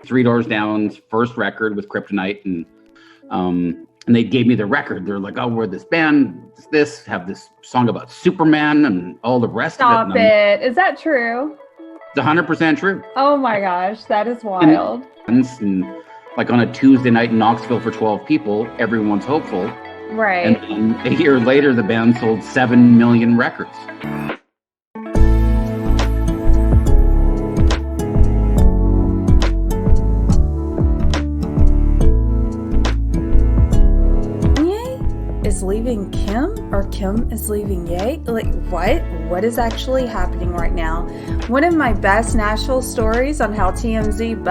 Three Doors Down's first record with Kryptonite, and they gave me the record. They're like, "Oh, we're this band, have this song about Superman and all the rest Stop of it." Stop it! Is that true? It's 100% true. Oh my gosh, that is wild. And like on a Tuesday night in Knoxville for 12 people, everyone's hopeful. Right. And then a year later, the band sold 7 million records. Is leaving Kim, or Kim is leaving Ye? Like, what is actually happening right now? One of my best Nashville stories on how TMZ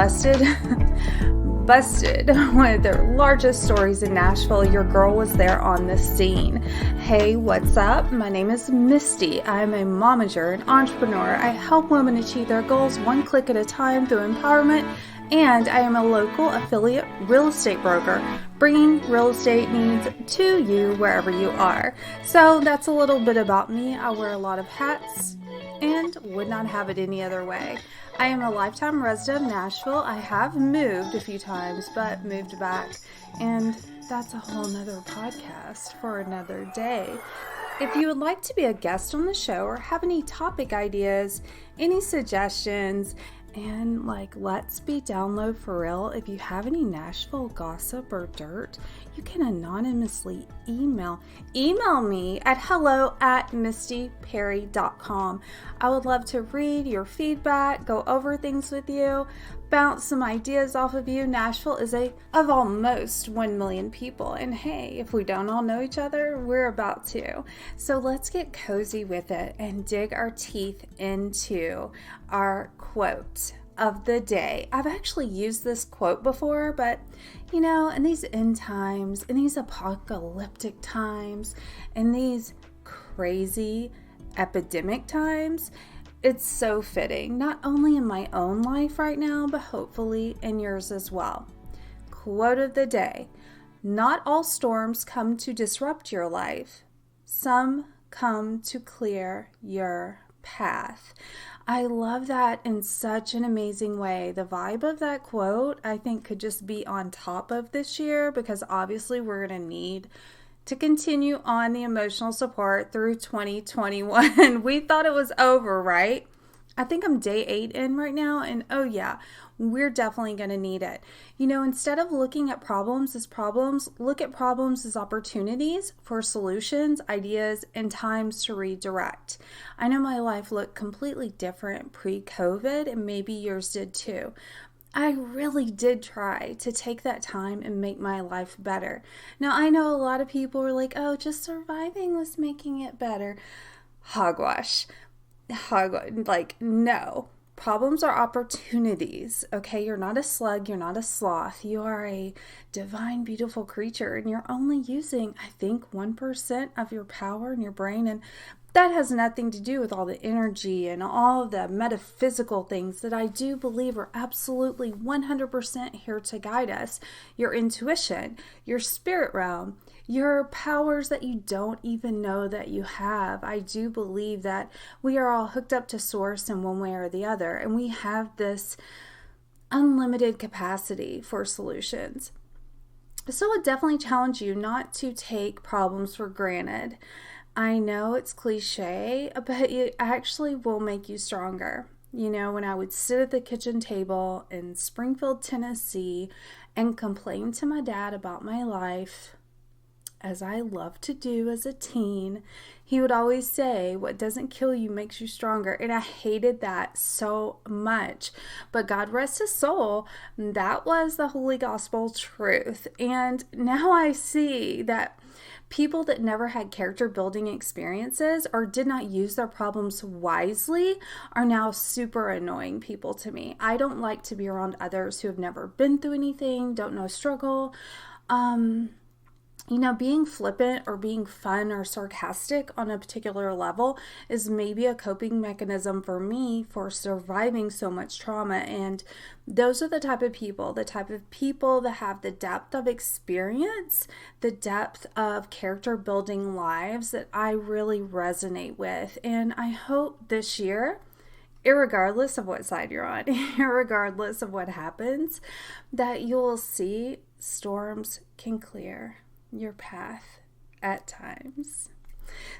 busted one of their largest stories in Nashville. Your girl was there on the scene. Hey, what's up? My name is Misty. I'm a momager, an entrepreneur. I help women achieve their goals one click at a time through empowerment. And I am a local affiliate real estate broker, bringing real estate needs to you wherever you are. So that's a little bit about me. I wear a lot of hats and would not have it any other way. I am a lifetime resident of Nashville. I have moved a few times, but moved back. And that's a whole nother podcast for another day. If you would like to be a guest on the show or have any topic ideas, any suggestions, and let's be down low for real. If you have any Nashville gossip or dirt, you can anonymously email me at hello@mistyperry.com. I would love to read your feedback, go over things with you, bounce some ideas off of you. Nashville is of almost 1 million people. And hey, if we don't all know each other, we're about to. So let's get cozy with it and dig our teeth into our quote of the day. I've actually used this quote before, but in these end times, in these apocalyptic times, in these crazy epidemic times, it's so fitting, not only in my own life right now, but hopefully in yours as well. Quote of the day: not all storms come to disrupt your life. Some come to clear your path. I love that in such an amazing way. The vibe of that quote, I think, could just be on top of this year, because obviously we're going to need to continue on the emotional support through 2021. We thought it was over, right? I think I'm day 8 in right now, and oh yeah, we're definitely going to need it. Instead of looking at problems as problems, look at problems as opportunities for solutions, ideas, and times to redirect. I know my life looked completely different pre-COVID, and maybe yours did too. I really did try to take that time and make my life better. Now, I know a lot of people were like, oh, just surviving was making it better. Hogwash. No. Problems are opportunities, okay? You're not a slug, you're not a sloth. You are a divine, beautiful creature, and you're only using, I think, 1% of your power in your brain, and that has nothing to do with all the energy and all the metaphysical things that I do believe are absolutely 100% here to guide us. Your intuition, your spirit realm, your powers that you don't even know that you have. I do believe that we are all hooked up to source in one way or the other, and we have this unlimited capacity for solutions. So I would definitely challenge you not to take problems for granted. I know it's cliche, but it actually will make you stronger. When I would sit at the kitchen table in Springfield, Tennessee, and complain to my dad about my life, as I loved to do as a teen, he would always say, what doesn't kill you makes you stronger. And I hated that so much. But God rest his soul, that was the Holy Gospel truth. And now I see that people that never had character building experiences or did not use their problems wisely are now super annoying people to me. I don't like to be around others who have never been through anything, don't know struggle. Being flippant or being fun or sarcastic on a particular level is maybe a coping mechanism for me for surviving so much trauma. And those are the type of people that have the depth of experience, the depth of character building lives that I really resonate with. And I hope this year irregardless of what side you're on, irregardless of what happens, that you'll see storms can clear your path at times.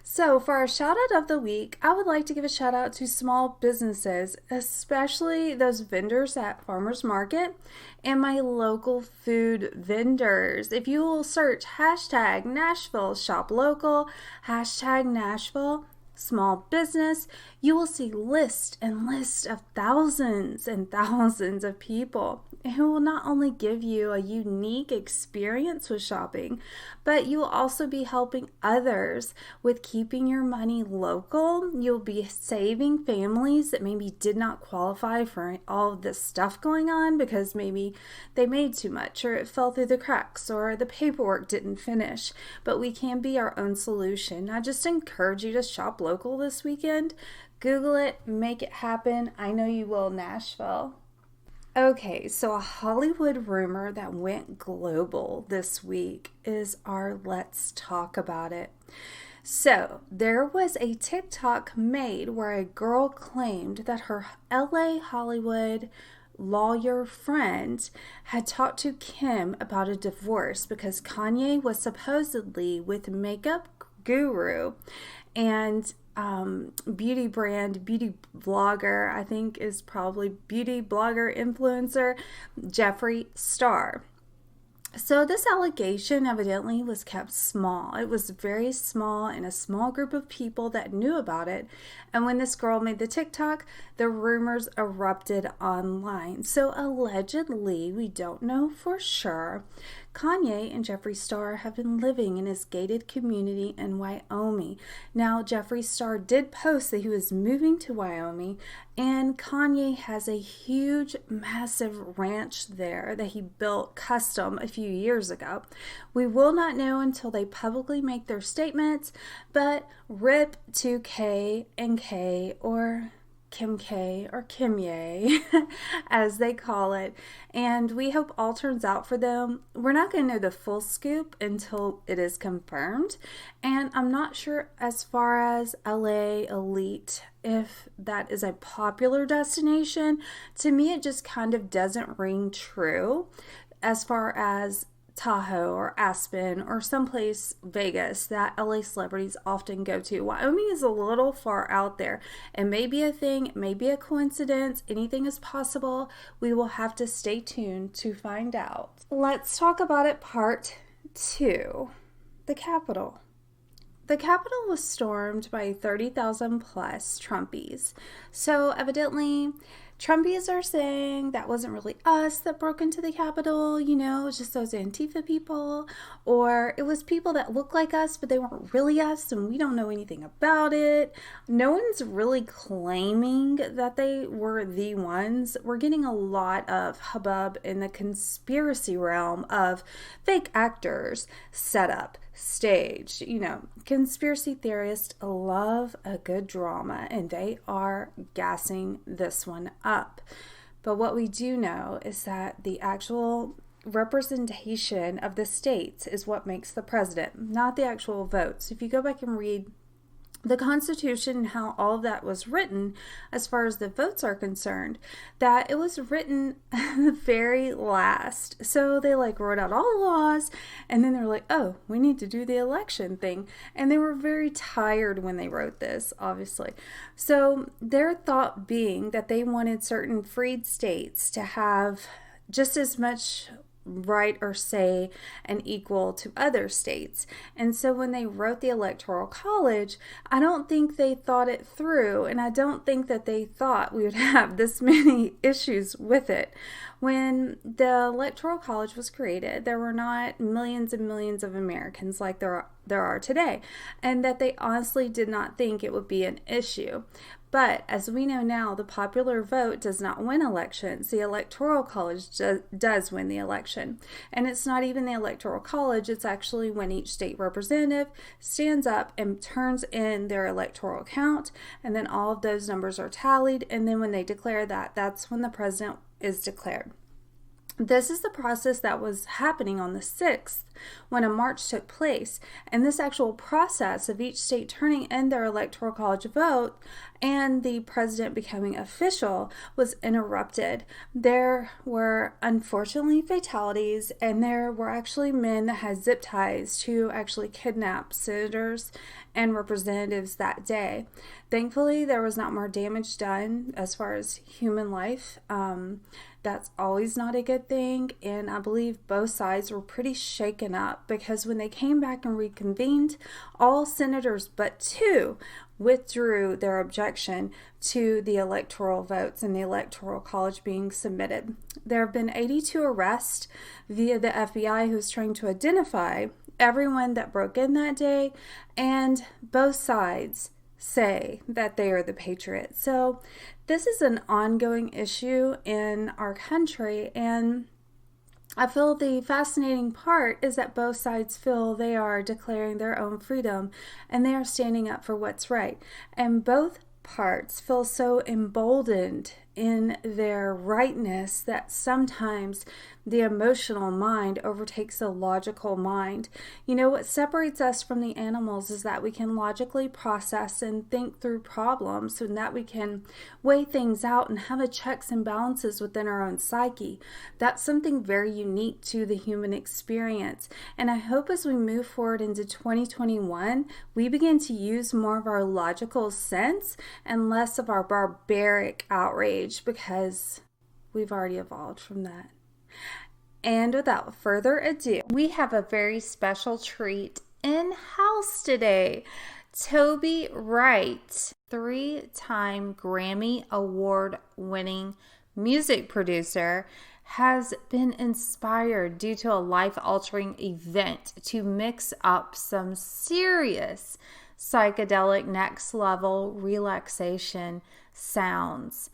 So for our shout out of the week, I would like to give a shout out to small businesses, especially those vendors at farmers market and my local food vendors. If you will search hashtag Nashville shop local, hashtag Nashville small business, you will see list and list of thousands and thousands of people who will not only give you a unique experience with shopping, but you will also be helping others with keeping your money local. You'll be saving families that maybe did not qualify for all of this stuff going on because maybe they made too much or it fell through the cracks or the paperwork didn't finish. But we can be our own solution. I just encourage you to shop local this weekend. Google it, make it happen. I know you will, Nashville. Okay, so a Hollywood rumor that went global this week is our Let's Talk About It. So there was a TikTok made where a girl claimed that her LA Hollywood lawyer friend had talked to Kim about a divorce because Kanye was supposedly with makeup guru and beauty blogger, I think is probably beauty blogger influencer, Jeffree Star. So this allegation evidently was kept small. It was very small and a small group of people that knew about it. And when this girl made the TikTok, the rumors erupted online. So allegedly, we don't know for sure, Kanye and Jeffree Star have been living in his gated community in Wyoming. Now, Jeffree Star did post that he was moving to Wyoming, and Kanye has a huge, massive ranch there that he built custom a few years ago. We will not know until they publicly make their statements, but RIP to K and K, or Kim K or Kim Ye, as they call it. And we hope all turns out for them. We're not going to know the full scoop until it is confirmed. And I'm not sure as far as LA Elite, if that is a popular destination. To me, it just kind of doesn't ring true as far as Tahoe or Aspen or someplace Vegas that LA celebrities often go to. Wyoming is a little far out there. It may be a thing, it may be a coincidence, anything is possible. We will have to stay tuned to find out. Let's talk about it part 2. The Capitol. The Capitol was stormed by 30,000 plus Trumpies. So evidently, Trumpies are saying that wasn't really us that broke into the Capitol, it was just those Antifa people, or it was people that look like us, but they weren't really us, and we don't know anything about it. No one's really claiming that they were the ones. We're getting a lot of hubbub in the conspiracy realm of fake actors set up, staged. Conspiracy theorists love a good drama, and they are gassing this one up. But what we do know is that the actual representation of the states is what makes the president, not the actual votes. If you go back and read the Constitution and how all of that was written as far as the votes are concerned, that it was written the very last. So they wrote out all the laws, and then they're like, oh, we need to do the election thing. And they were very tired when they wrote this, obviously. So their thought being that they wanted certain freed states to have just as much right or say and equal to other states. And so when they wrote the Electoral College, I don't think they thought it through, and I don't think that they thought we would have this many issues with it. When the Electoral College was created, there were not millions and millions of Americans like there are today, and that they honestly did not think it would be an issue. But as we know now, the popular vote does not win elections. The Electoral College does win the election. And it's not even the Electoral College, it's actually when each state representative stands up and turns in their electoral count, and then all of those numbers are tallied, and then when they declare that, that's when the president is declared. This is the process that was happening on the 6th when a march took place. And this actual process of each state turning in their electoral college vote and the president becoming official was interrupted. There were unfortunately fatalities, and there were actually men that had zip ties to actually kidnap senators and representatives that day. Thankfully, there was not more damage done as far as human life. That's always not a good thing, and I believe both sides were pretty shaken up because when they came back and reconvened, all senators but two withdrew their objection to the electoral votes and the electoral college being submitted. There have been 82 arrests via the FBI who's trying to identify everyone that broke in that day, and both sides say that they are the patriots. So this is an ongoing issue in our country, and I feel the fascinating part is that both sides feel they are declaring their own freedom and they are standing up for what's right. And both parts feel so emboldened in their rightness that sometimes the emotional mind overtakes the logical mind. You know, what separates us from the animals is that we can logically process and think through problems, so that we can weigh things out and have a checks and balances within our own psyche. That's something very unique to the human experience. And I hope as we move forward into 2021, we begin to use more of our logical sense and less of our barbaric outrage, because we've already evolved from that. And without further ado, we have a very special treat in-house today. Toby Wright, 3-time Grammy Award winning music producer, has been inspired due to a life-altering event to mix up some serious psychedelic next-level relaxation sounds.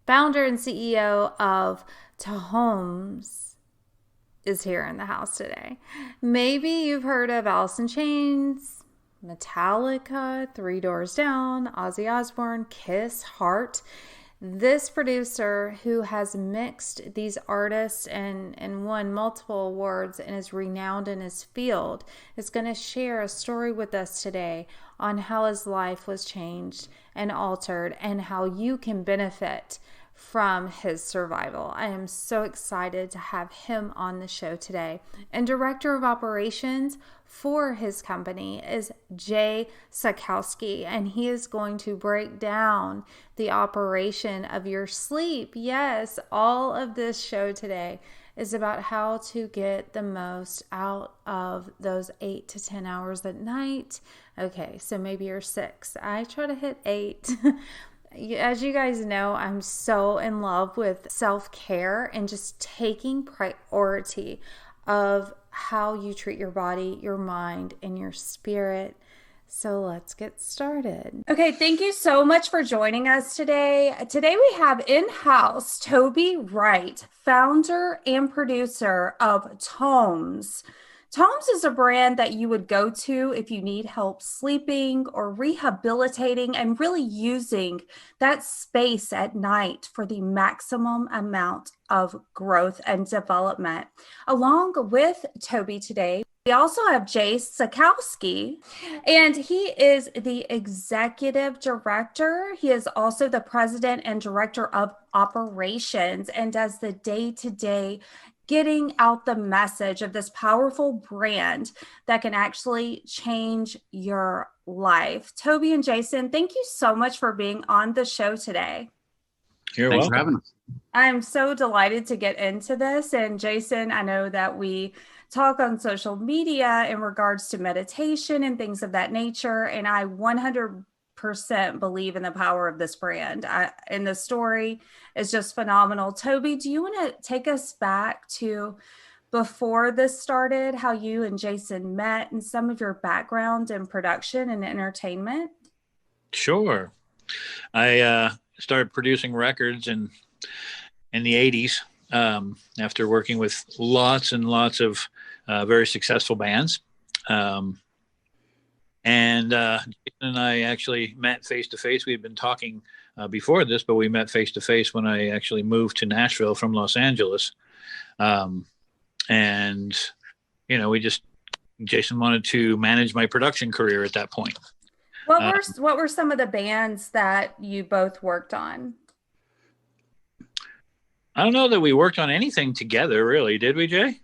Founder and CEO of TMZ is here in the house today. Maybe you've heard of Alice in Chains, Metallica, Three Doors Down, Ozzy Osbourne, Kiss, Heart. This producer, who has mixed these artists and won multiple awards and is renowned in his field, is going to share a story with us today on how his life was changed and altered and how you can benefit from his survival. I am so excited to have him on the show today. And Director of Operations for his company is Jay Sakowski, and he is going to break down the operation of your sleep. Yes, all of this show today is about how to get the most out of those 8 to 10 hours at night. Okay, so maybe you're 6. I try to hit 8. As you guys know, I'm so in love with self-care and just taking priority of how you treat your body, your mind, and your spirit. So let's get started. Okay, thank you so much for joining us today. Today we have in-house Toby Wright, founder and producer of TMZ. TMZ is a brand that you would go to if you need help sleeping or rehabilitating and really using that space at night for the maximum amount of growth and development. Along with Toby today, we also have Jay Sakowski, and he is the executive director. He is also the president and director of operations and does the day-to-day getting out the message of this powerful brand that can actually change your life. Toby and Jason, thank you so much for being on the show today. You're welcome. Thanks for having us. I'm so delighted to get into this. And Jason, I know that we talk on social media in regards to meditation and things of that nature, and I 100% believe in the power of this brand. And the story is just phenomenal. Toby, do you want to take us back to before this started, how you and Jason met and some of your background in production and entertainment? Sure. I started producing records in the 80s after working with lots and lots of very successful bands. And Jason and I actually met face-to-face. We had been talking before this, but we met face-to-face when I actually moved to Nashville from Los Angeles. And, you know, Jason wanted to manage my production career at that point. What were some of the bands that you both worked on? I don't know that we worked on anything together, really. Did we, Jay?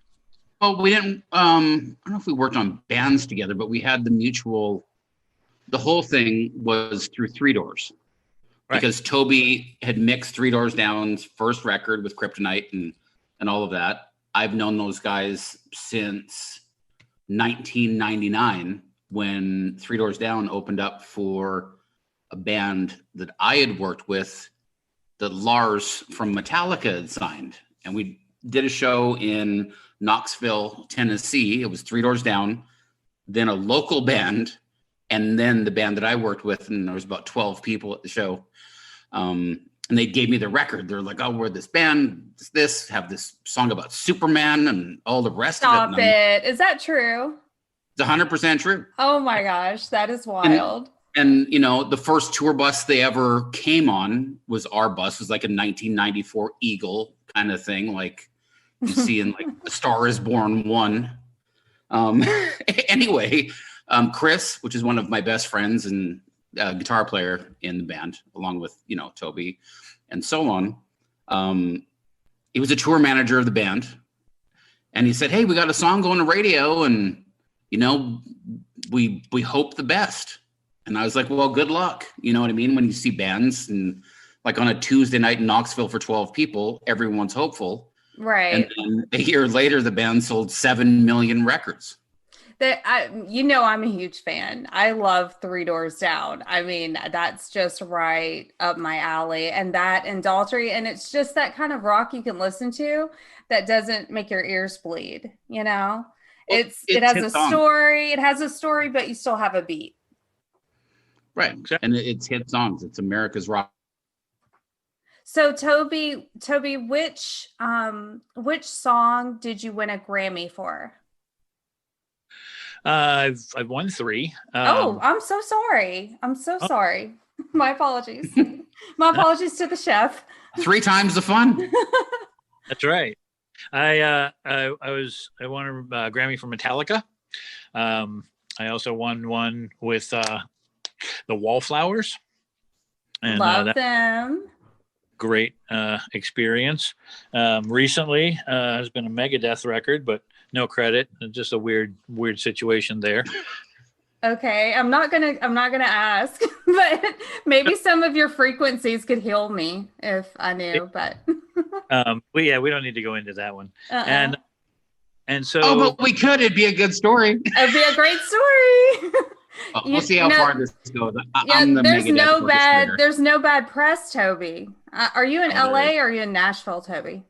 Well, we didn't. I don't know if we worked on bands together, but we had the mutual. The whole thing was through Three Doors, Right. because Toby had mixed Three Doors Down's first record with Kryptonite and all of that. I've known those guys since 1999 when Three Doors Down opened up for a band that I had worked with that Lars from Metallica had signed. And we did a show in Knoxville, Tennessee. It was Three Doors Down, then a local band, and then the band that I worked with, and there was about 12 people at the show. And they gave me the record. They're like, "Oh, we're this band, have this song about Superman and all the rest Stop of it." it. Is that true? It's 100% true. Oh my gosh, that is wild. And the first tour bus they ever came on was our bus. It was like a 1994 Eagle kind of thing, like you see in like A Star Is Born 1. Anyway, Chris, which is one of my best friends and guitar player in the band, along with Toby and so on. He was a tour manager of the band, and he said, "Hey, we got a song going to radio, and we hope the best." And I was like, "Well, good luck." You know what I mean? When you see bands and like on a Tuesday night in Knoxville for 12 people, everyone's hopeful. Right. And then a year later, the band sold 7 million records. I'm a huge fan. I love Three Doors Down. I mean, that's just right up my alley. And that and Daltrey, and it's just that kind of rock you can listen to that doesn't make your ears bleed, Well, it has a story. It has a story, but you still have a beat. Right. And it's hit songs. It's America's rock. So Toby, which song did you win a Grammy for? I've won 3. I'm so sorry. Sorry. My apologies. My apologies to the chef. 3 times the fun. That's right. I won a Grammy for Metallica. I also won one with the Wallflowers. And love them. Great experience. Recently has been a Megadeth record, but no credit. Just a weird situation there. Okay, I'm not gonna ask, but maybe some of your frequencies could heal me if I knew. But we don't need to go into that one. And so. Oh, but we could. It'd be a good story. It'd be a great story. We'll see how far this goes. There's no bad press, Toby. Are you in LA or are you in Nashville, Toby?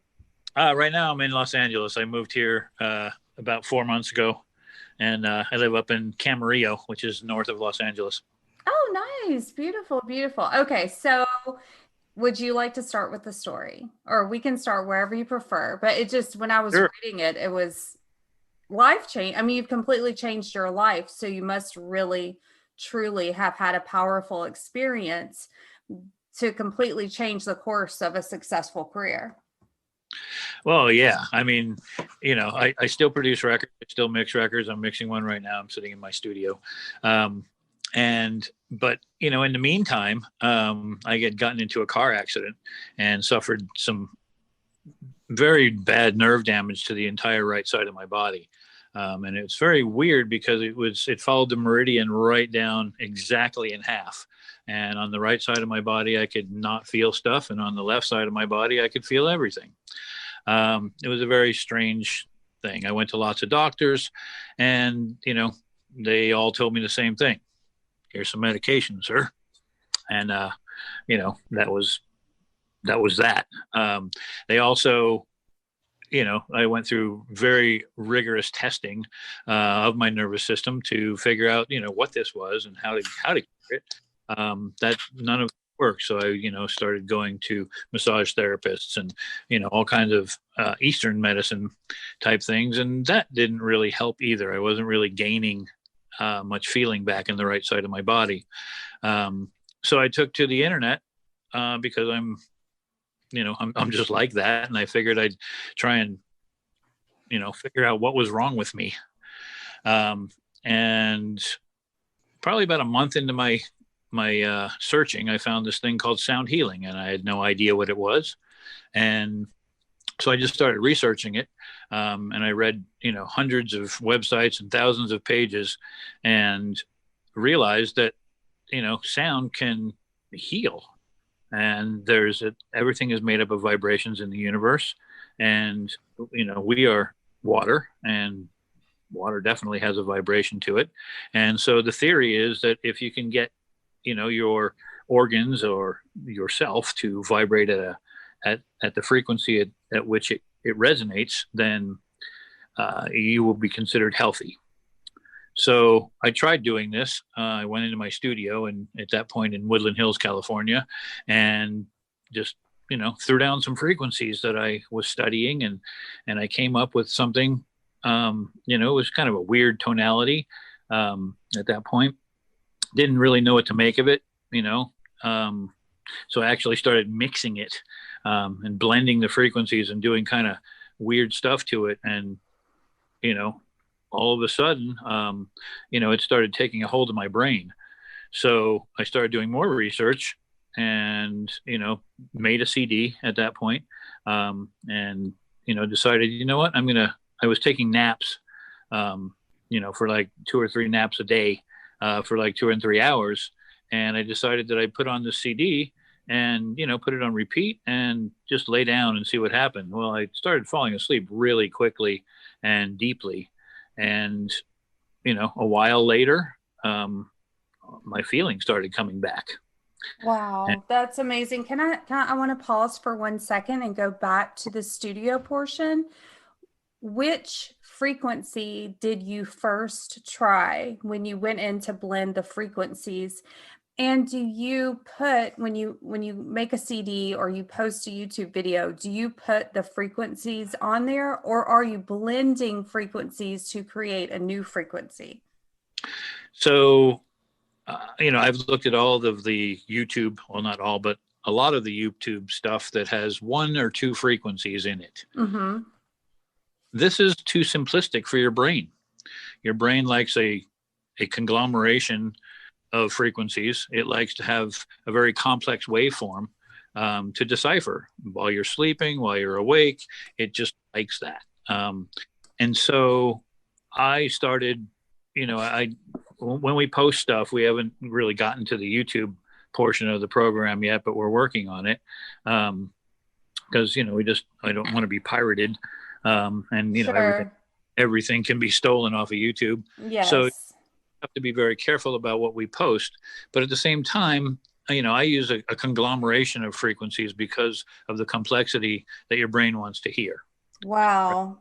Right now I'm in Los Angeles. I moved here about 4 months ago, and I live up in Camarillo, which is north of Los Angeles. Oh, nice. Beautiful, beautiful. Okay, so would you like to start with the story? Or we can start wherever you prefer. But it just, when I was reading it, it was life change. I mean, you've completely changed your life. So you must really, truly have had a powerful experience to completely change the course of a successful career. Well, yeah. I mean, I still produce records, I still mix records. I'm mixing one right now. I'm sitting in my studio. But in the meantime, I had gotten into a car accident and suffered some very bad nerve damage to the entire right side of my body. And it's very weird because it followed the meridian right down exactly in half. And on the right side of my body, I could not feel stuff. And on the left side of my body, I could feel everything. It was a very strange thing. I went to lots of doctors and, they all told me the same thing. Here's some medication, sir. And, that was that. They also, I went through very rigorous testing of my nervous system to figure out, what this was and how to cure it. That none of it worked. So I, started going to massage therapists and, all kinds of Eastern medicine type things. And that didn't really help either. I wasn't really gaining much feeling back in the right side of my body. So I took to the internet because I'm just like that. And I figured I'd try and, figure out what was wrong with me. And probably about a month into my searching, I found this thing called sound healing, and I had no idea what it was. And so I just started researching it, and I read, hundreds of websites and thousands of pages, and realized that, sound can heal. And everything is made up of vibrations in the universe, and we are water, and water definitely has a vibration to it. And so the theory is that if you can get your organs or yourself to vibrate at the frequency at which it resonates, then you will be considered healthy. So I tried doing this. I went into my studio, and at that point in Woodland Hills, California, and just threw down some frequencies that I was studying, and I came up with something. It was kind of a weird tonality at that point. Didn't really know what to make of it, so I actually started mixing it and blending the frequencies and doing kind of weird stuff to it. And, all of a sudden, it started taking a hold of my brain. So I started doing more research and, made a CD at that point, and, decided, what, I was taking naps, for like 2 or 3 naps a day for like 2 and 3 hours. And I decided that I'd put on the CD and, put it on repeat and just lay down and see what happened. Well, I started falling asleep really quickly and deeply. And, a while later, my feelings started coming back. Wow, that's amazing. I want to pause for 1 second and go back to the studio portion. Which frequency did you first try when you went in to blend the frequencies? And do you put, when you make a CD or you post a YouTube video, do you put the frequencies on there, or are you blending frequencies to create a new frequency? So, I've looked at all of the YouTube, well, not all, but a lot of the YouTube stuff that has 1 or 2 frequencies in it. Mm-hmm. This is too simplistic for your brain. Your brain likes a conglomeration of frequencies. It likes to have a very complex waveform to decipher while you're sleeping, while you're awake. It just likes that. And so I started, when we post stuff, we haven't really gotten to the YouTube portion of the program yet, but we're working on it. Because, I don't want to be pirated. And, Sure. everything can be stolen off of YouTube. Yes. So have to be very careful about what we post, but at the same time, I use a conglomeration of frequencies because of the complexity that your brain wants to hear. Wow.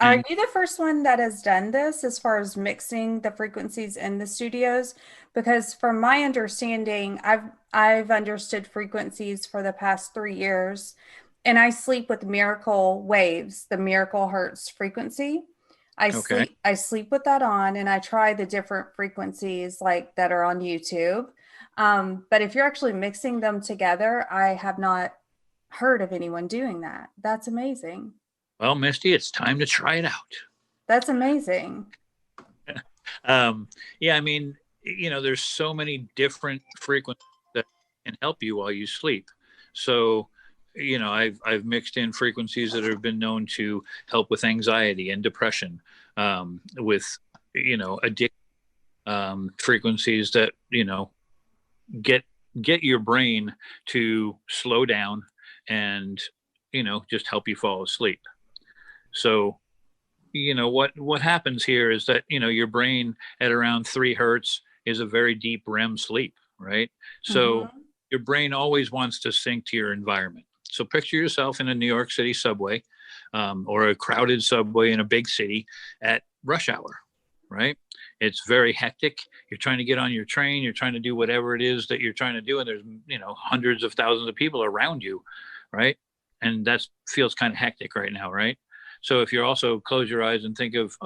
Are you the first one that has done this as far as mixing the frequencies in the studios? Because from my understanding, I've understood frequencies for the past 3 years, and I sleep with Miracle Waves, the Miracle Hertz frequency. I sleep with that on, and I try the different frequencies like that are on YouTube. But if you're actually mixing them together, I have not heard of anyone doing that. That's amazing. Well, Misty, it's time to try it out. That's amazing. Yeah, there's so many different frequencies that can help you while you sleep. So, I've mixed in frequencies that have been known to help with anxiety and depression, with, addiction, frequencies that, get your brain to slow down and, just help you fall asleep. So, what happens here is that, your brain at around 3 hertz is a very deep REM sleep, right? So your brain always wants to sync to your environment. So picture yourself in a New York City subway, or a crowded subway in a big city at rush hour, right? It's very hectic. You're trying to get on your train. You're trying to do whatever it is that you're trying to do. And there's, hundreds of thousands of people around you, right? And that feels kind of hectic right now, right? So if you also close your eyes and think of,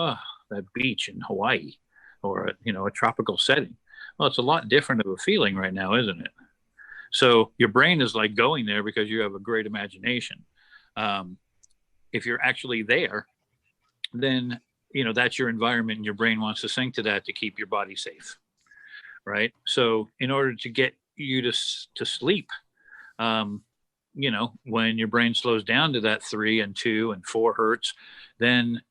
that beach in Hawaii, or, a tropical setting, well, it's a lot different of a feeling right now, isn't it? So your brain is like going there because you have a great imagination. If you're actually there, then, that's your environment, and your brain wants to sync to that to keep your body safe. right? So in order to get you to sleep, when your brain slows down to that 3 and 2 and 4 hertz, then,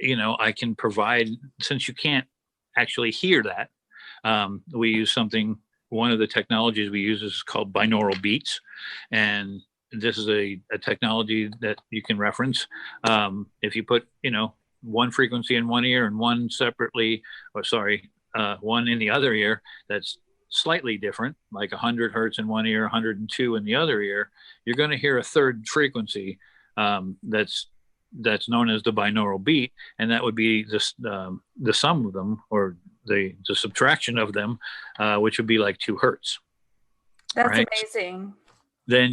I can provide, since you can't actually hear that, we use something, one of the technologies we use is called binaural beats. And this is a technology that you can reference. If you put, one frequency in one ear and one separately, one in the other ear, that's slightly different, like 100 hertz in one ear, 102 in the other ear, you're going to hear a third frequency that's known as the binaural beat, and that would be the sum of them, or the subtraction of them, which would be like 2 hertz. That's right? amazing. Then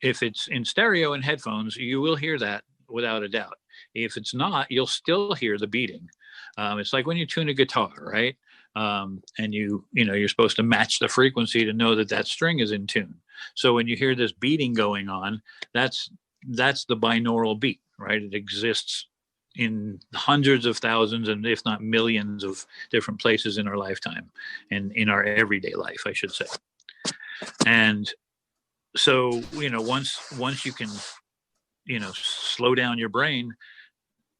if it's in stereo and headphones, you will hear that without a doubt. If it's not, you'll still hear the beating. It's like when you tune a guitar, right? And you're supposed to match the frequency to know that string is in tune. So when you hear this beating going on, that's the binaural beat, right? It exists in hundreds of thousands and if not millions of different places in our lifetime, and in our everyday life, I should say. And so, once you can, slow down your brain,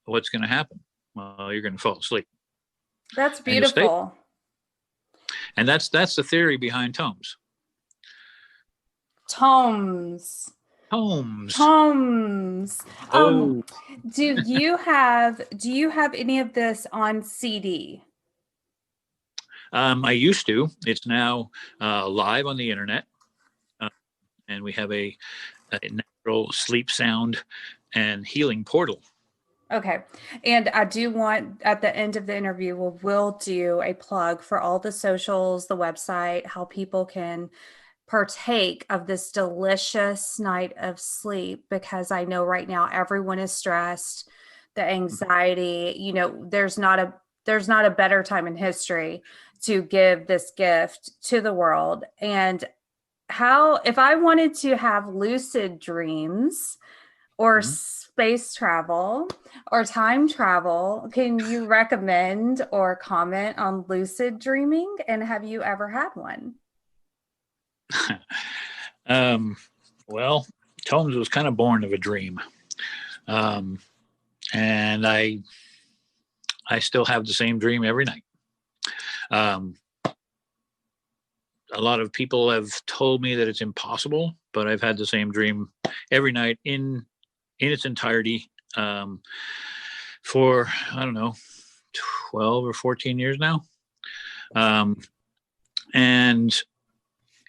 what's going to happen? Well, you're going to fall asleep. That's beautiful. And that's the theory behind tomes. Tomes. Oh. Do you have any of this on CD? I used to. It's now live on the internet, and we have a natural sleep sound and healing portal. Okay. And I do want, at the end of the interview, we'll do a plug for all the socials, the website, how people can partake of this delicious night of sleep, because I know right now everyone is stressed, the anxiety, there's not a better time in history to give this gift to the world. And if I wanted to have lucid dreams or space travel or time travel, can you recommend or comment on lucid dreaming? And have you ever had one? Well, Tomes was kind of born of a dream. And I still have the same dream every night. A lot of people have told me that it's impossible, but I've had the same dream every night in its entirety, for, I don't know, 12 or 14 years now. And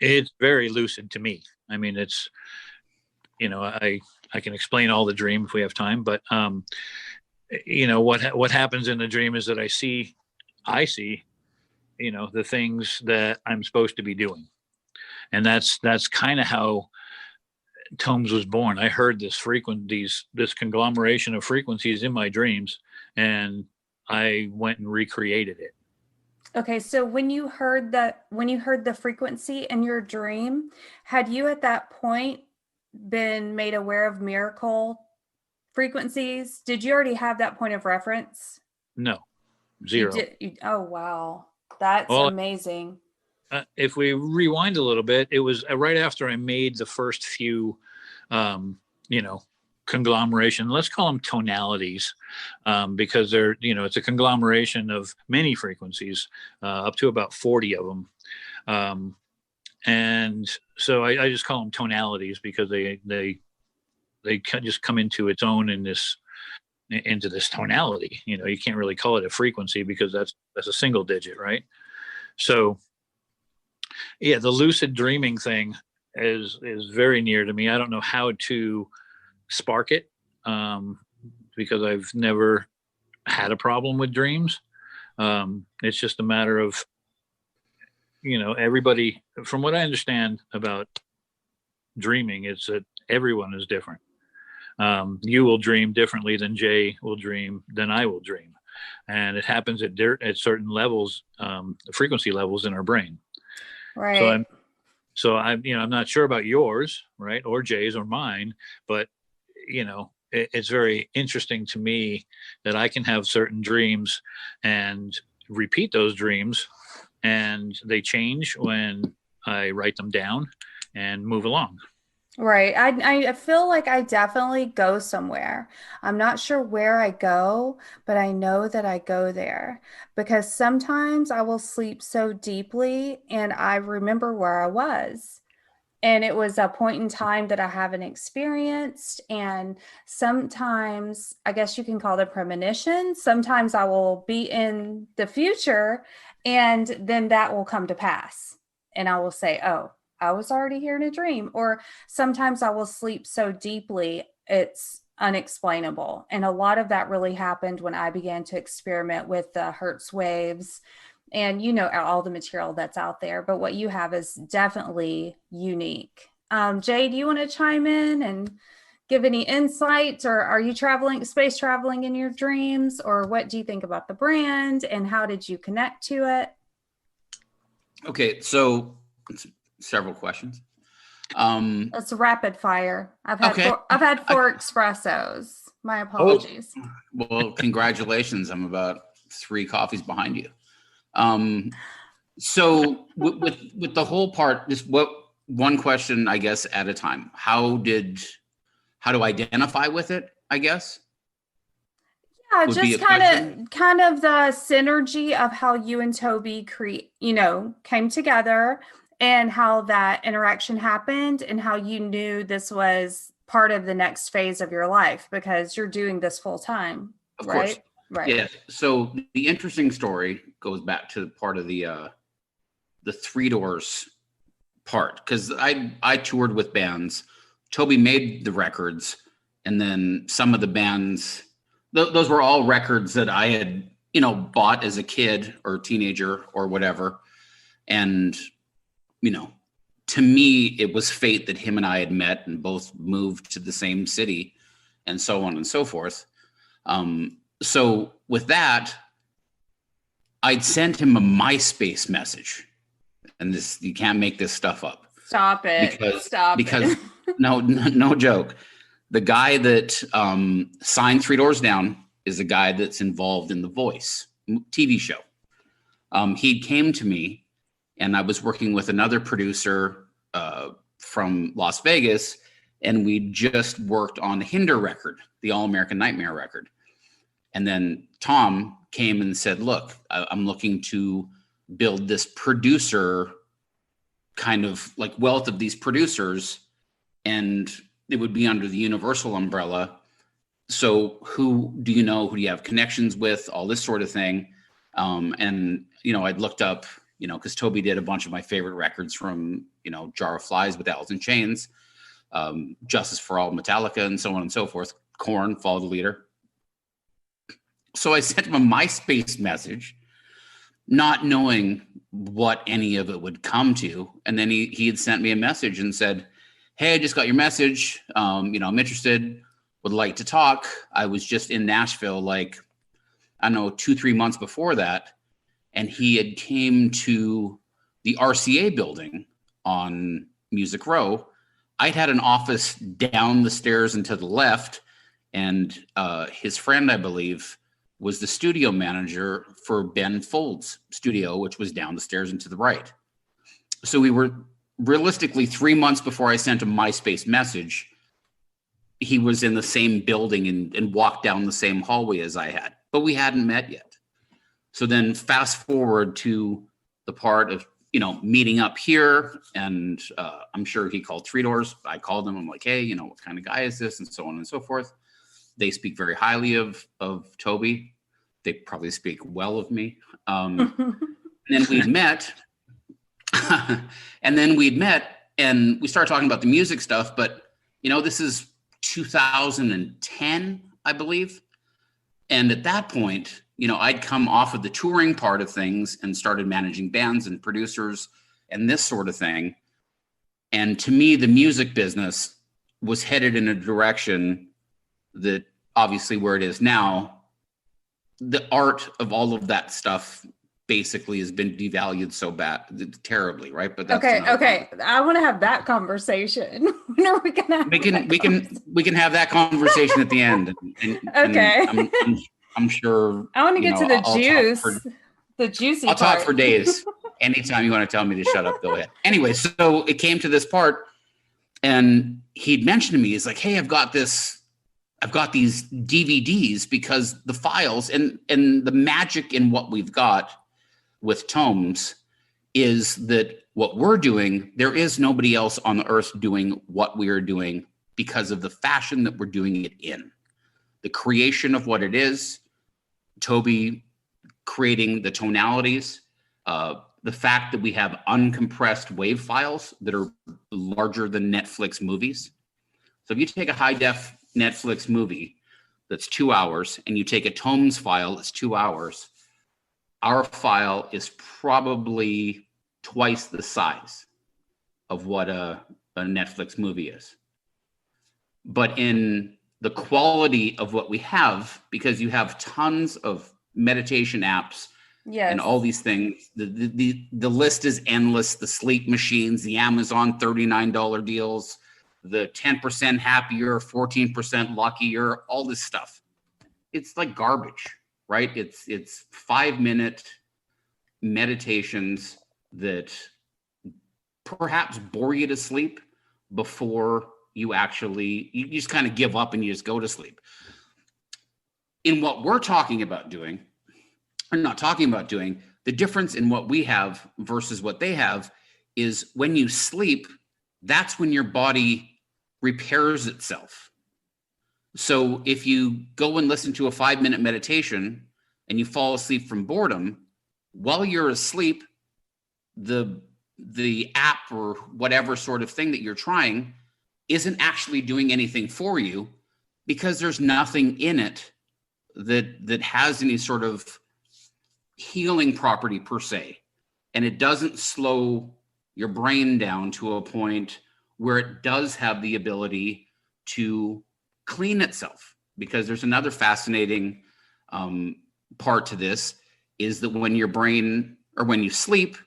it's very lucid to me. I mean, it's, I can explain all the dream if we have time, but, what happens in the dream is that I see, the things that I'm supposed to be doing. And that's kind of how Tomes was born. I heard this conglomeration of frequencies in my dreams, and I went and recreated it. Okay, so when you heard the frequency in your dream, had you at that point been made aware of miracle frequencies? Did you already have that point of reference? No, zero. Oh, wow. That's amazing. If we rewind a little bit, it was right after I made the first few, conglomeration, let's call them tonalities, because they're, it's a conglomeration of many frequencies, up to about 40 of them. And so I just call them tonalities because they just come into its own into this tonality. You can't really call it a frequency because that's a single digit, right? So yeah, the lucid dreaming thing is very near to me. I don't know how to spark it, because I've never had a problem with dreams. It's just a matter of, everybody, from what I understand about dreaming, it's that everyone is different. You will dream differently than Jay will dream, than I will dream. And it happens at certain levels, frequency levels in our brain. Right. So I'm not sure about yours, right, or Jay's or mine, but it's very interesting to me that I can have certain dreams and repeat those dreams and they change when I write them down and move along. Right. I feel like I definitely go somewhere. I'm not sure where I go, but I know that I go there because sometimes I will sleep so deeply and I remember where I was. And it was a point in time that I haven't experienced. And sometimes, I guess you can call it a premonition. Sometimes I will be in the future and then that will come to pass. And I will say, oh, I was already here in a dream. Or sometimes I will sleep so deeply, it's unexplainable. And a lot of that really happened when I began to experiment with the Hertz waves and all the material that's out there, but what you have is definitely unique. Jay, do you want to chime in and give any insights, or are you space traveling in your dreams, or what do you think about the brand and how did you connect to it? Okay, so several questions. That's rapid fire. I've had Okay. I've had 4 espressos. My apologies. Well, congratulations. I'm about 3 coffees behind you. So with the whole part, just one question, I guess, at a time. How to identify with it, I guess? Yeah, just kind of the synergy of how you and Toby came together and how that interaction happened and how you knew this was part of the next phase of your life because you're doing this full time, right? Course. Right. Yeah. So the interesting story goes back to part of the Three Doors part, because I toured with bands. Toby made the records, and then some of the bands, those were all records that I had bought as a kid or teenager or whatever. And to me, it was fate that him and I had met and both moved to the same city and so on and so forth. So with that, I'd sent him a MySpace message, and this, you can't make this stuff up. Stop it. Because no joke. The guy that signed Three Doors Down is a guy that's involved in The Voice TV show. He came to me, and I was working with another producer from Las Vegas, and we just worked on the Hinder record, the All American Nightmare record. And then Tom came and said, look, I'm looking to build this producer kind of like wealth of these producers, and it would be under the Universal umbrella. So who do you know? Who do you have connections with? All this sort of thing. And, I'd looked up, because Toby did a bunch of my favorite records from, Jar of Flies with Alice in Chains, Justice for All, Metallica, and so on and so forth. Korn, Follow the Leader. So I sent him a MySpace message, not knowing what any of it would come to. And then he had sent me a message and said, hey, I just got your message. I'm interested, would like to talk. I was just in Nashville, 2-3 months before that. And he had came to the RCA building on Music Row. I'd had an office down the stairs and to the left. And his friend, I believe, was the studio manager for Ben Folds' studio, which was down the stairs and to the right. So we were realistically 3 months before I sent a MySpace message. He was in the same building and walked down the same hallway as I had, but we hadn't met yet. So then fast forward to the part of, meeting up here. And I'm sure he called Three Doors. I called him. I'm like, hey, what kind of guy is this? And so on and so forth. They speak very highly of Toby. They probably speak well of me. And then we'd met. and we started talking about the music stuff. But, this is 2010, I believe. And at that point, I'd come off of the touring part of things and started managing bands and producers and this sort of thing. And to me, the music business was headed in a direction that obviously where it is now, the art of all of that stuff basically has been devalued so bad, terribly, right? But that's okay. I want to have that conversation. When are we gonna have we can have that conversation at the end. Okay. I'm sure. I want to get to the juice, the juicy I'll part. talk for days. Anytime you want to tell me to shut up, go ahead. Anyway, so it came to this part, and he'd mentioned to me, he's like, hey, I've got these DVDs, because the files and the magic in what we've got with tomes is that what we're doing, there is nobody else on the earth doing what we are doing, because of the fashion that we're doing it in. The creation of what it is, Toby creating the tonalities, the fact that we have uncompressed wave files that are larger than Netflix movies. So if you take a high def Netflix movie that's 2 hours and you take a tomes file that's 2 hours, our file is probably twice the size of what a Netflix movie is. But in the quality of what we have, because you have tons of meditation apps, Yes. and all these things, the list is endless. The sleep machines, the Amazon $39 deals, the 10% happier, 14% luckier, all this stuff. It's like garbage, right? It's 5-minute meditations that perhaps bore you to sleep before you just kind of give up and you just go to sleep. In what we're talking about doing, I'm not talking about doing, the difference in what we have versus what they have is when you sleep, that's when your body repairs itself. So if you go and listen to a 5-minute meditation and you fall asleep from boredom, while you're asleep, the app or whatever sort of thing that you're trying isn't actually doing anything for you, because there's nothing in it that has any sort of healing property per se, and it doesn't slow your brain down to a point where it does have the ability to clean itself. Because there's another fascinating part to this, is that when your brain, or when you sleep,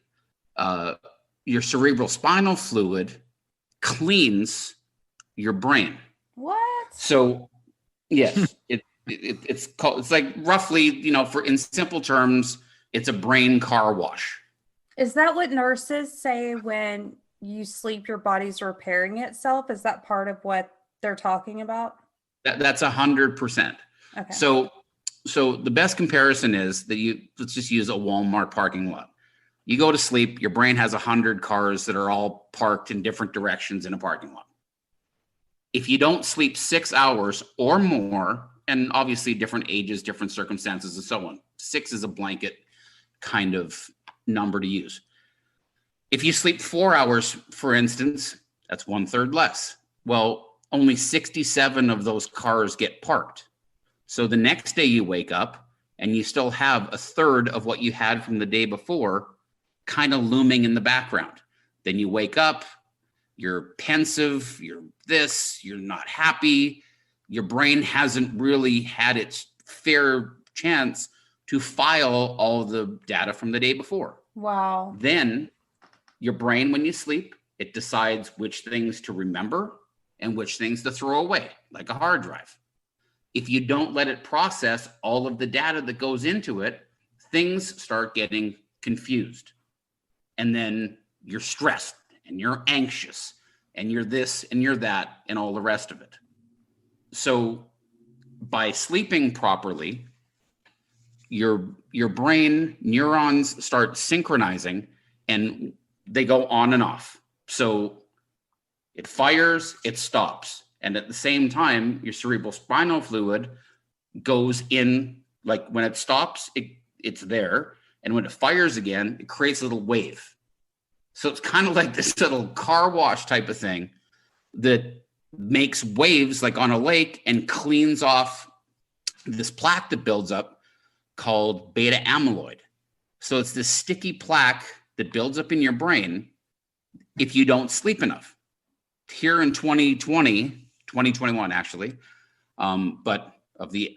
your cerebral spinal fluid cleans your brain. What? So yes, it's called, it's like roughly, in simple terms, it's a brain car wash. Is that what nurses say when you sleep, your body's repairing itself? Is that part of what they're talking about? That's 100%. Okay. So the best comparison is that let's just use a Walmart parking lot. You go to sleep, your brain has 100 cars that are all parked in different directions in a parking lot. If you don't sleep 6 hours or more, and obviously different ages, different circumstances, and so on, 6 is a blanket kind of number to use. If you sleep 4 hours, for instance, that's 1/3 less. Well, only 67 of those cars get parked. So the next day you wake up and you still have 1/3 of what you had from the day before kind of looming in the background. Then you wake up, you're pensive, you're not happy. Your brain hasn't really had its fair chance to file all the data from the day before. Wow. Then your brain, when you sleep, it decides which things to remember and which things to throw away, like a hard drive. If you don't let it process all of the data that goes into it, things start getting confused. And then you're stressed and you're anxious and you're this and you're that and all the rest of it. So by sleeping properly, your brain neurons start synchronizing and they go on and off. So it fires, it stops. And at the same time, your cerebral spinal fluid goes in, like when it stops, it's there. And when it fires again, it creates a little wave. So it's kind of like this little car wash type of thing that makes waves like on a lake and cleans off this plaque that builds up called beta amyloid. So it's this sticky plaque that builds up in your brain if you don't sleep enough. Here in 2021 actually, but of the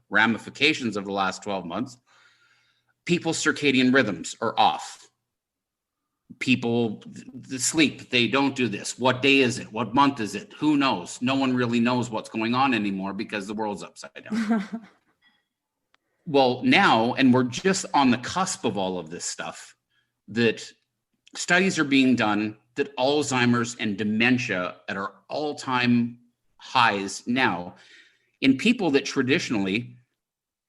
ramifications of the last 12 months, people's circadian rhythms are off. People sleep, they don't do this. What day is it? What month is it? Who knows? No one really knows what's going on anymore because the world's upside down. Well, now, and we're just on the cusp of all of this stuff, that studies are being done that Alzheimer's and dementia at our all-time highs now in people that traditionally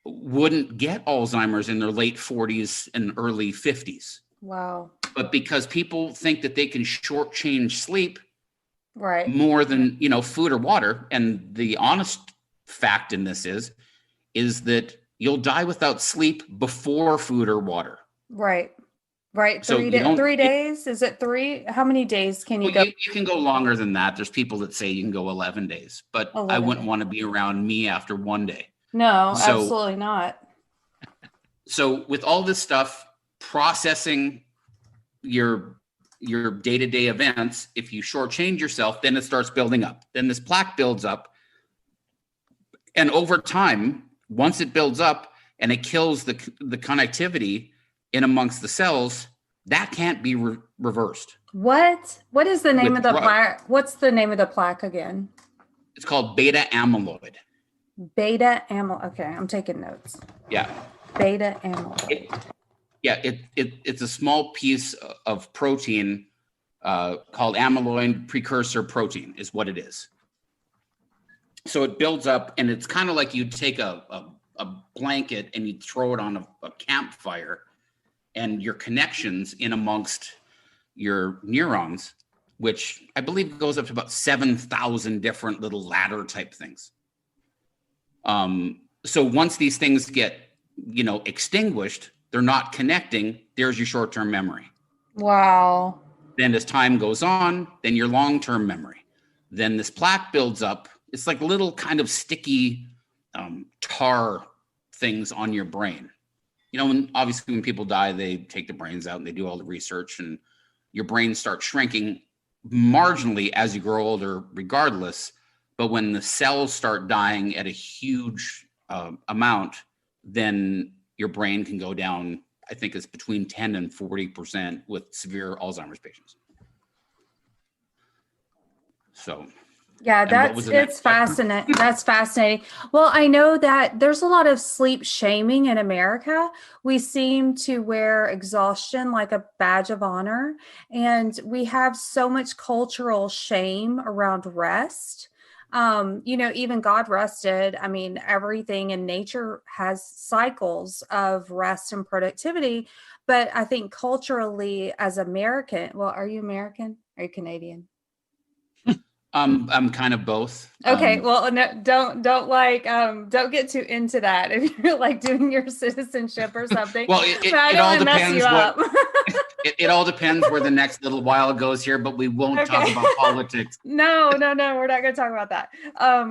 wouldn't get Alzheimer's in their late 40s and early 50s. Wow. But because people think that they can shortchange sleep Right. more than, food or water. And the honest fact in this is that you'll die without sleep before food or water. Right. Right. So 3 days? Is it 3? How many days can you go? You can go longer than that. There's people that say you can go 11 days, but 11 I wouldn't days. want to be around me after one day. No, So- absolutely not. So with all this stuff, processing your day-to-day events, if you shortchange yourself, then it starts building up. Then this plaque builds up. And over time, once it builds up and it kills the connectivity in amongst the cells, that can't be reversed. What is the name With of the drug. plaque? What's the name of the plaque again? It's called beta amyloid. Beta amyloid. Okay, I'm taking notes. Yeah. Beta amyloid. It's a small piece of protein called amyloid precursor protein is what it is. So it builds up, and it's kind of like you take a blanket and you throw it on a campfire, and your connections in amongst your neurons, which I believe goes up to about 7,000 different little ladder type things. So once these things get, extinguished, they're not connecting, there's your short-term memory. Wow. Then as time goes on, then your long-term memory. Then this plaque builds up. It's like little kind of sticky tar things on your brain. Obviously when people die, they take the brains out and they do all the research, and your brain starts shrinking marginally as you grow older, regardless. But when the cells start dying at a huge amount, then your brain can go down. I think it's between 10 and 40% with severe Alzheimer's patients. So. Yeah, it's fascinating. That's fascinating. Well, I know that there's a lot of sleep shaming in America. We seem to wear exhaustion like a badge of honor, and we have so much cultural shame around rest. Even God rested. I mean, everything in nature has cycles of rest and productivity. But I think culturally, as American, well, are you American? Are you Canadian? I'm kind of both. Okay, well, no, don't get too into that if you're like doing your citizenship or something. Well, it all depends. It all depends where the next little while goes here, but we won't talk about politics. No, we're not going to talk about that.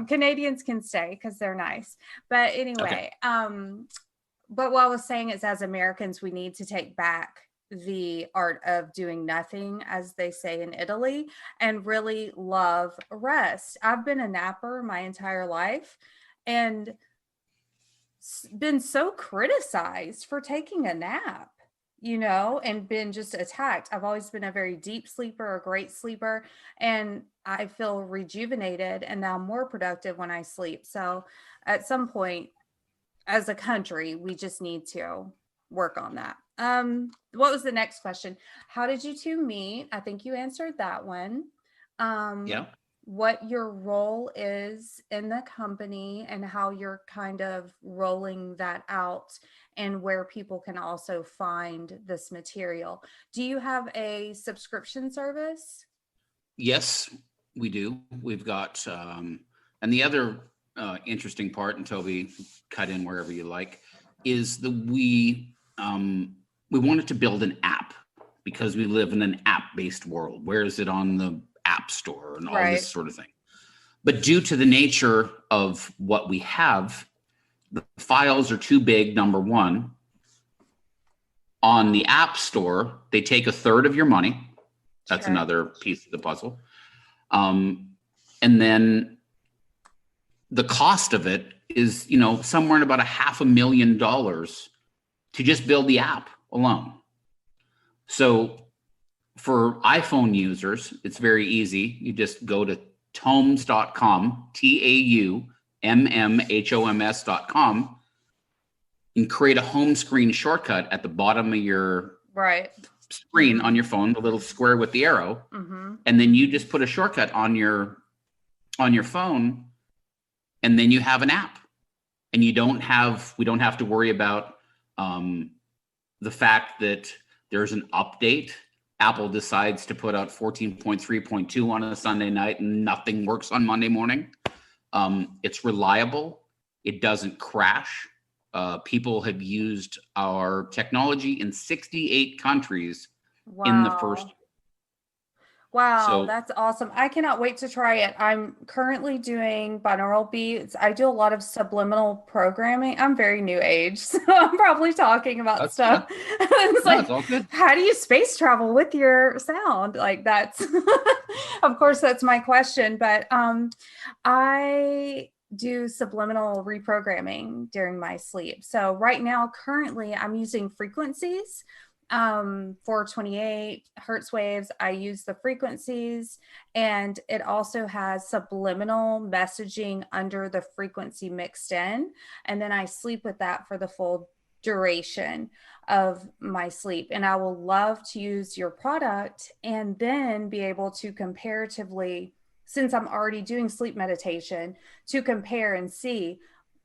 Canadians can stay because they're nice. But anyway, but what I was saying is, as Americans, we need to take back the art of doing nothing, as they say in Italy, and really love rest. I've been a napper my entire life and been so criticized for taking a nap, and been just attacked. I've always been a very deep sleeper, a great sleeper, and I feel rejuvenated and now more productive when I sleep. So at some point, as a country, we just need to work on that. What was the next question? How did you two meet? I think you answered that one. What your role is in the company and how you're kind of rolling that out, and where people can also find this material. Do you have a subscription service? Yes, we do. We've got, and the other interesting part, and Toby, cut in wherever you like, is that we wanted to build an app because we live in an app-based world. Where is it on the app store and all this sort of thing? But due to the nature of what we have, the files are too big, number one. On the app store, they take 1/3 of your money. That's another piece of the puzzle. And then the cost of it is, somewhere in about $500,000 to just build the app alone. So for iPhone users, it's very easy. You just go to taummhs.com, TAUMMHOMS.com, and create a home screen shortcut at the bottom of your screen on your phone, the little square with the arrow, and then you just put a shortcut on your phone, and then you have an app, and we don't have to worry about the fact that there's an update. Apple decides to put out 14.3.2 on a Sunday night and nothing works on Monday morning. It's reliable. It doesn't crash. People have used our technology in 68 countries in the first. Wow, So, that's awesome. I cannot wait to try it. I'm currently doing binaural beats. I do a lot of subliminal programming. I'm very new age, so I'm probably talking about stuff. It's like, it's all good. how do you space travel with your sound? Like that's, of course, that's my question. But I do subliminal reprogramming during my sleep. So right now, currently, I'm using frequencies. 428 hertz waves. I use the frequencies, and it also has subliminal messaging under the frequency mixed in. And then I sleep with that for the full duration of my sleep. And I will love to use your product and then be able to comparatively, since I'm already doing sleep meditation, to compare and see,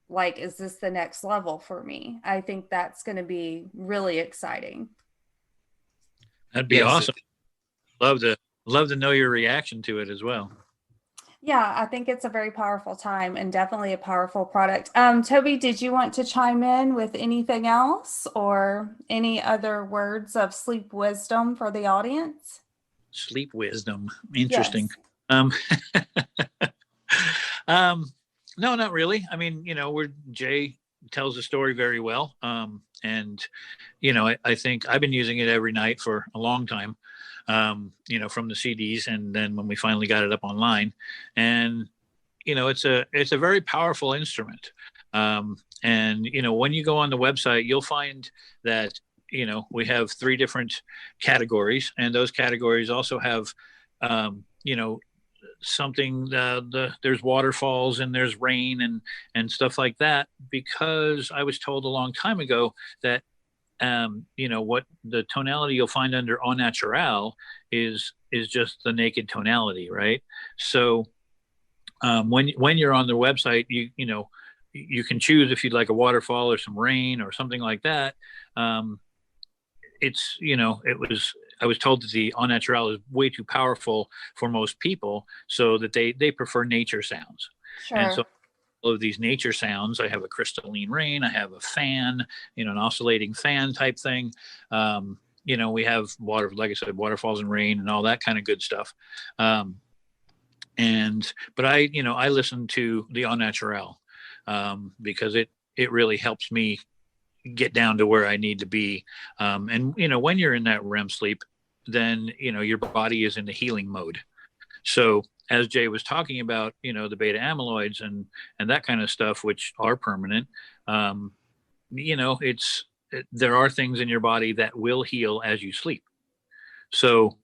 like, is this the next level for me? I think that's going to be really exciting. That'd be awesome. Love to know your reaction to it as well. Yeah, I think it's a very powerful time and definitely a powerful product. Toby, did you want to chime in with anything else or any other words of sleep wisdom for the audience? Sleep wisdom. Interesting. Yes. No, not really. I mean, Jay tells the story very well. And, I think I've been using it every night for a long time, from the CDs. And then when we finally got it up online, and, it's a very powerful instrument. And, when you go on the website, you'll find that, we have 3 different categories, and those categories also have, something, there's waterfalls and there's rain and stuff like that, because I was told a long time ago that what the tonality you'll find under au naturel is just the naked tonality, right? So when you're on the website, you can choose if you'd like a waterfall or some rain or something like that. I was told that the au naturel is way too powerful for most people, so that they prefer nature sounds. Sure. And so all of these nature sounds, I have a crystalline rain, I have a fan, an oscillating fan type thing. We have water, like I said, waterfalls and rain and all that kind of good stuff. But I listen to the au naturel because it really helps me get down to where I need to be. And when you're in that REM sleep, then your body is in the healing mode. So as Jay was talking about, the beta amyloids and that kind of stuff, which are permanent, there are things in your body that will heal as you sleep. So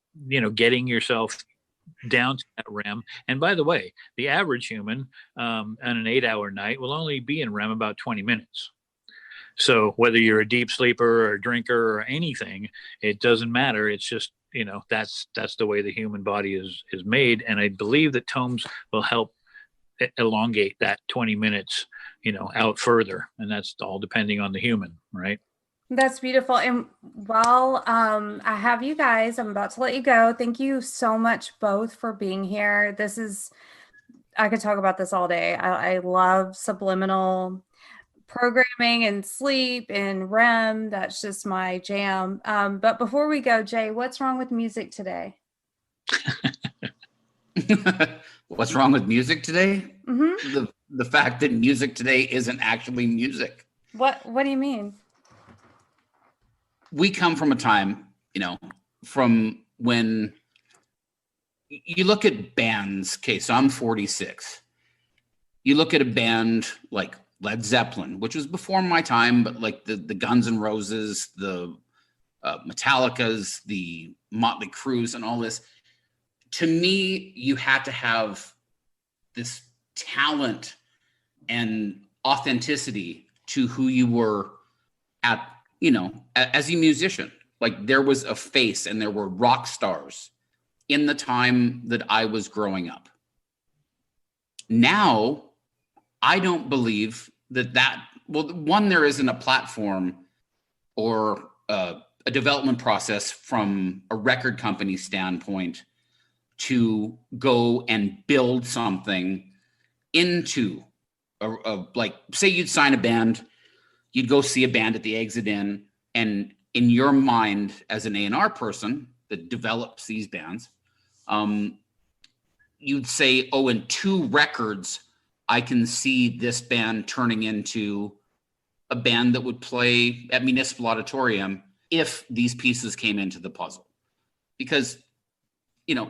getting yourself down to that REM. And by the way, the average human on an 8-hour night will only be in REM about 20 minutes. So whether you're a deep sleeper or a drinker or anything, it doesn't matter. It's just, that's the way the human body is made. And I believe that tomes will help elongate that 20 minutes, out further. And that's all depending on the human, right? That's beautiful. And while I have you guys, I'm about to let you go. Thank you so much both for being here. I could talk about this all day. I love subliminal programming and sleep and REM. That's just my jam. But before we go, Jay, what's wrong with music today? What's wrong with music today? Mm-hmm. The fact that music today isn't actually music. What do you mean? We come from a time, from when you look at bands. Okay, so I'm 46. You look at a band like Led Zeppelin, which was before my time, but like the Guns N' Roses, the Metallicas, the Motley Crues, and all this. To me, you had to have this talent and authenticity to who you were as a musician. Like there was a face and there were rock stars in the time that I was growing up. Now, I don't believe well, one, there isn't a platform or a development process from a record company standpoint to go and build something into like, say you'd sign a band, you'd go see a band at the Exit Inn, and in your mind as an A&R person that develops these bands, you'd say, oh, in 2 records, I can see this band turning into a band that would play at Municipal Auditorium if these pieces came into the puzzle. Because,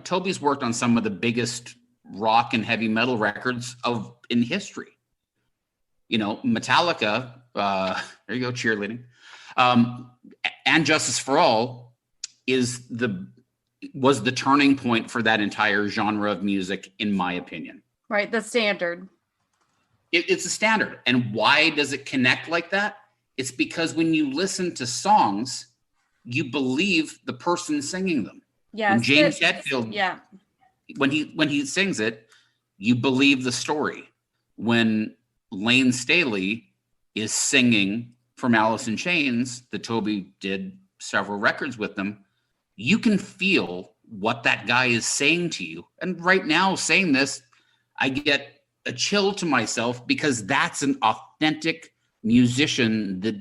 Toby's worked on some of the biggest rock and heavy metal records in history. Metallica, there you go, cheerleading. And Justice for All was the turning point for that entire genre of music, in my opinion. Right, the standard. It's a standard. And why does it connect like that? It's because when you listen to songs, you believe the person singing them. Yeah. When James Hetfield, when he sings it, you believe the story. When Lane Staley is singing from Alice in Chains, that Toby did several records with them, you can feel what that guy is saying to you. And right now, saying this, I get a chill to myself, because that's an authentic musician that,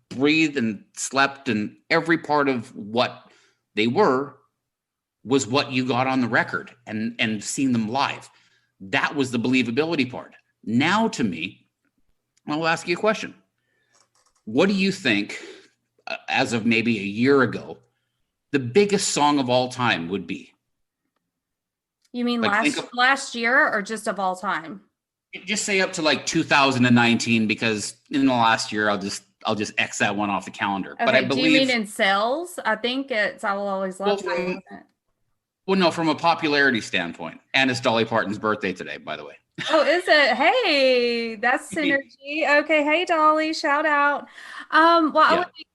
breathed and slept, and every part of what they was what you got on the record and seeing them live. That was the believability part. Now, to me, I'll ask you a question. What do you think, as of maybe a year ago, the biggest song of all time would be? You mean last year, or just of all time? Just say up to like 2019, because in the last year, I'll just X that one off the calendar. Okay, but I believe. Do you mean in sales? I think it's "I Will Always Love You." Well, no, from a popularity standpoint, and it's Dolly Parton's birthday today, by the way. Oh, is it? Hey, that's synergy. Okay, hey Dolly, shout out. I would think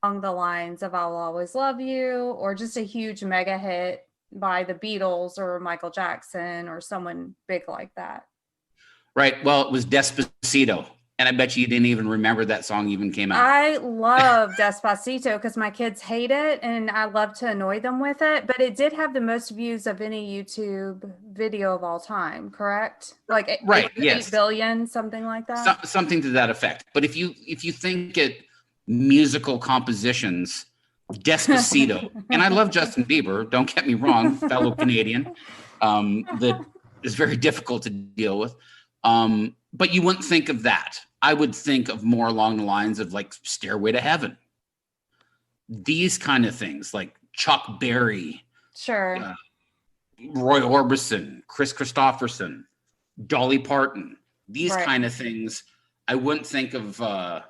along the lines of "I Will Always Love You," or just a huge mega hit by the Beatles or Michael Jackson or someone big like that. Right. Well, it was Despacito. And I bet you didn't even remember that song even came out. I love Despacito because my kids hate it and I love to annoy them with it. But it did have the most views of any YouTube video of all time, correct? Like right, 8 billion, something like that? Something to that effect. But if you think it musical compositions, Despacito, and I love Justin Bieber, don't get me wrong, fellow Canadian, that is very difficult to deal with. But you wouldn't think of that. I would think of more along the lines of like Stairway to Heaven. These kind of things, like Chuck Berry. Sure. Roy Orbison, Chris Christopherson, Dolly Parton. These kind of things. I wouldn't think of, I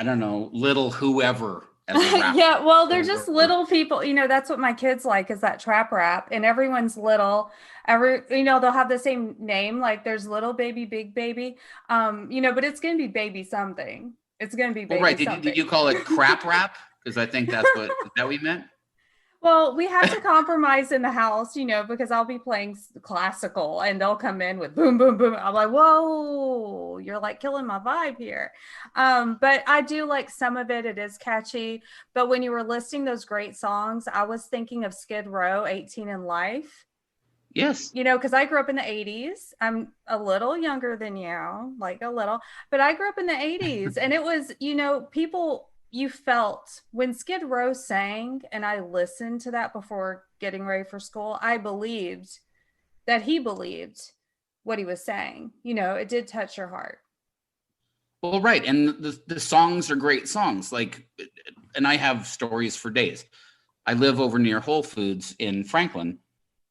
don't know, Little Whoever. Yeah, well, they're just little people. That's what my kids like, is that trap rap, and everyone's little. They'll have the same name, like there's Little Baby, Big Baby, but it's going to be baby something. It's going to be baby something. Did you call it crap rap? Because I think that's what that we meant. Well, we have to compromise in the house, because I'll be playing classical and they'll come in with boom, boom, boom. I'm like, whoa, you're like killing my vibe here. But I do like some of it. It is catchy. But when you were listing those great songs, I was thinking of Skid Row, 18 in Life. Yes. Because I grew up in the 80s. I'm a little younger than you, like a little, but I grew up in the 80s. And it was, people... You felt when Skid Row sang, and I listened to that before getting ready for school, I believed that he believed what he was saying. It did touch your heart. Well, right. And the songs are great songs. And I have stories for days. I live over near Whole Foods in Franklin.